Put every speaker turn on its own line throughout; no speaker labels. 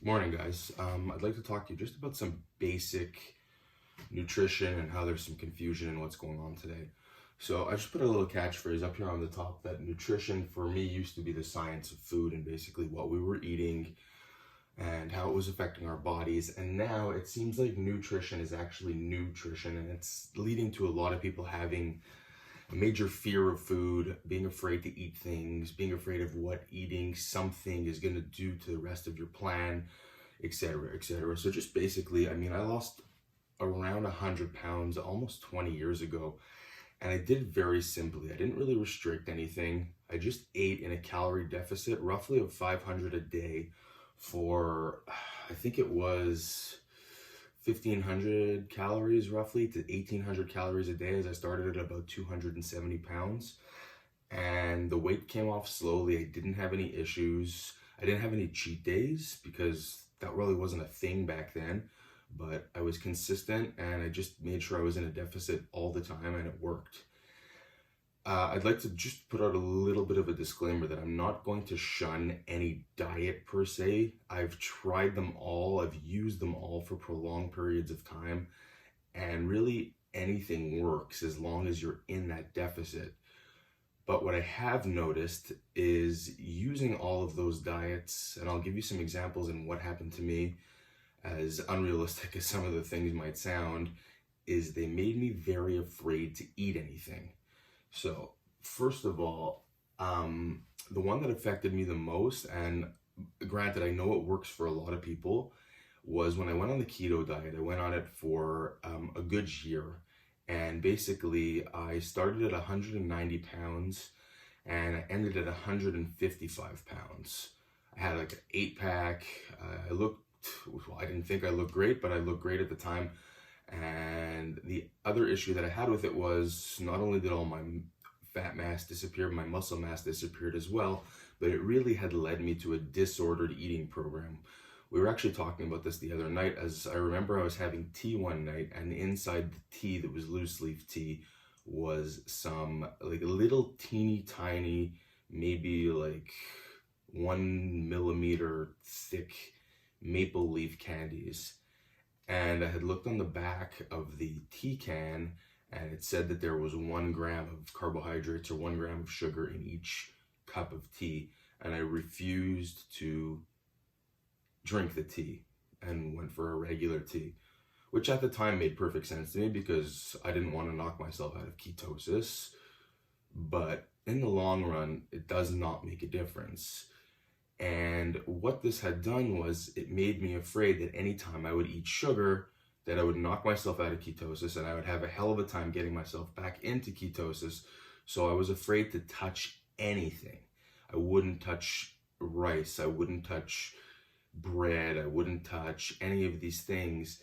Morning, guys. I'd like to talk to you just about some basic nutrition and how there's some confusion in what's going on today. So I just put a little catchphrase up here on the top that nutrition for me used to be the science of food and basically what we were eating and how it was affecting our bodies. And now it seems like nutrition is actually nutrition, and it's leading to a lot of people having a major fear of food, being afraid to eat things, being afraid of what eating something is going to do to the rest of your plan, etc., etc. So just basically, I lost around 100 pounds almost 20 years ago, and I did it very simply. I didn't really restrict anything. I just ate in a calorie deficit, roughly of 500 a day for, I think it was 1,500 calories roughly to 1,800 calories a day, as I started at about 270 pounds. And the weight came off slowly. I didn't have any issues. I didn't have any cheat days because that really wasn't a thing back then. But I was consistent and I just made sure I was in a deficit all the time, and it worked. I'd like to just put out a little bit of a disclaimer that I'm not going to shun any diet per se. I've tried them all, I've used them all for prolonged periods of time, and really anything works as long as you're in that deficit. But what I have noticed is using all of those diets, and I'll give you some examples in what happened to me, as unrealistic as some of the things might sound, is they made me very afraid to eat anything. So first of all, the one that affected me the most, and granted, I know it works for a lot of people, was when I went on the keto diet. I went on it for a good year. And basically, I started at 190 pounds and I ended at 155 pounds. I had like an 8-pack. I didn't think I looked great, but I looked great at the time. And the other issue that I had with it was not only did all my fat mass disappear, my muscle mass disappeared as well, but it really had led me to a disordered eating program. We were actually talking about this the other night, as I remember I was having tea one night, and inside the tea that was loose leaf tea was some like little teeny tiny, maybe like 1 millimeter thick maple leaf candies. And I had looked on the back of the tea can, and it said that there was 1 gram of carbohydrates or 1 gram of sugar in each cup of tea. And I refused to drink the tea and went for a regular tea, which at the time made perfect sense to me because I didn't want to knock myself out of ketosis. But in the long run, it does not make a difference. And what this had done was it made me afraid that anytime I would eat sugar, that I would knock myself out of ketosis and I would have a hell of a time getting myself back into ketosis. So I was afraid to touch anything. I wouldn't touch rice. I wouldn't touch bread. I wouldn't touch any of these things.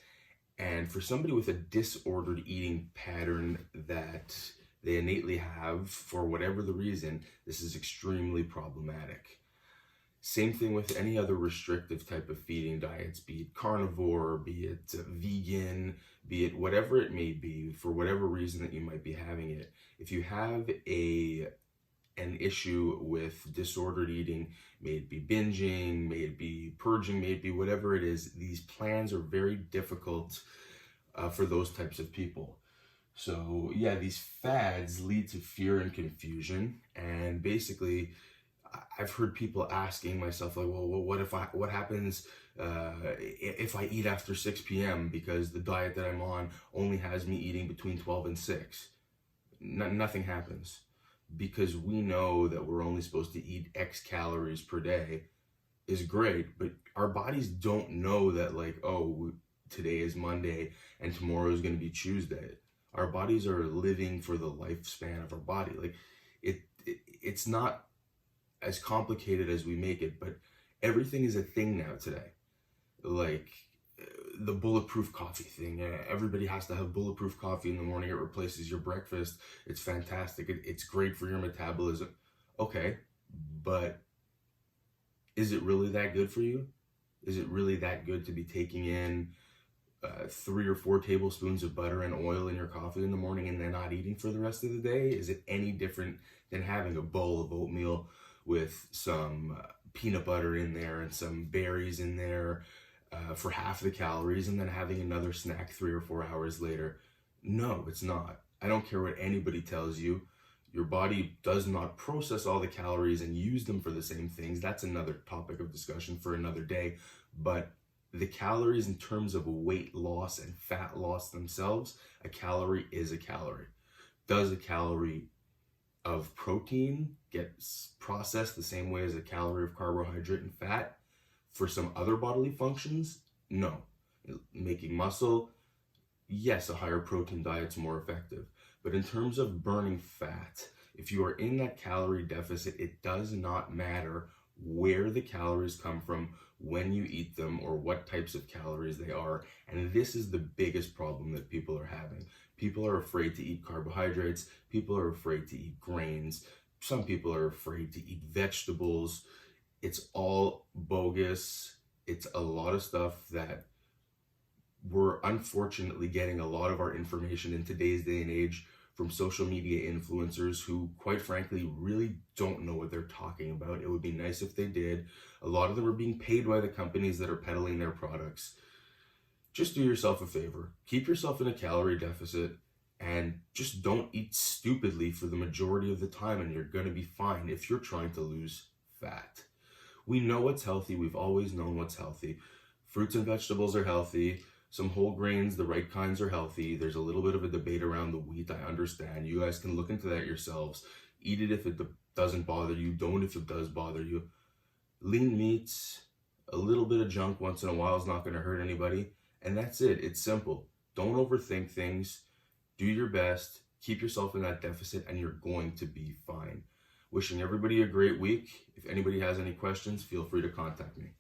And for somebody with a disordered eating pattern that they innately have, for whatever the reason, this is extremely problematic. Same thing with any other restrictive type of feeding diets, be it carnivore, be it vegan, be it whatever it may be, for whatever reason that you might be having it. If you have an issue with disordered eating, may it be binging, may it be purging, may it be whatever it is, these plans are very difficult for those types of people. So yeah, these fads lead to fear and confusion, and basically I've heard people asking myself, like, well, what happens if I eat after 6 p.m. because the diet that I'm on only has me eating between 12 and 6? Nothing happens, because we know that we're only supposed to eat X calories per day is great, but our bodies don't know that, like, oh, today is Monday and tomorrow is going to be Tuesday. Our bodies are living for the lifespan of our body. Like, it's not as complicated as we make it, but everything is a thing now today. Like the bulletproof coffee thing. Everybody has to have bulletproof coffee in the morning. It replaces your breakfast. It's fantastic. It's great for your metabolism. Okay, but is it really that good for you? Is it really that good to be taking in 3 or 4 tablespoons of butter and oil in your coffee in the morning and then not eating for the rest of the day? Is it any different than having a bowl of oatmeal with some peanut butter in there and some berries in there for half the calories, and then having another snack 3 or 4 hours later. No, it's not. I don't care what anybody tells you. Your body does not process all the calories and use them for the same things. That's another topic of discussion for another day. But the calories in terms of weight loss and fat loss themselves, a calorie is a calorie. Does a calorie of protein get processed the same way as a calorie of carbohydrate and fat for some other bodily functions? No. Making muscle, yes, a higher protein diet's more effective. But in terms of burning fat, if you are in that calorie deficit, it does not matter where the calories come from, when you eat them, or what types of calories they are. And this is the biggest problem that people are having. People are afraid to eat carbohydrates. People are afraid to eat grains. Some people are afraid to eat vegetables. It's all bogus. It's a lot of stuff that we're unfortunately getting a lot of our information in today's day and age from social media influencers who, quite frankly, really don't know what they're talking about. It would be nice if they did. A lot of them are being paid by the companies that are peddling their products. Just do yourself a favor. Keep yourself in a calorie deficit and just don't eat stupidly for the majority of the time, and you're going to be fine if you're trying to lose fat. We know what's healthy. We've always known what's healthy. Fruits and vegetables are healthy. Some whole grains, the right kinds, are healthy. There's a little bit of a debate around the wheat. I understand. You guys can look into that yourselves. Eat it if it doesn't bother you. Don't if it does bother you. Lean meats, a little bit of junk once in a while is not going to hurt anybody. And that's it. It's simple. Don't overthink things. Do your best. Keep yourself in that deficit, and you're going to be fine. Wishing everybody a great week. If anybody has any questions, feel free to contact me.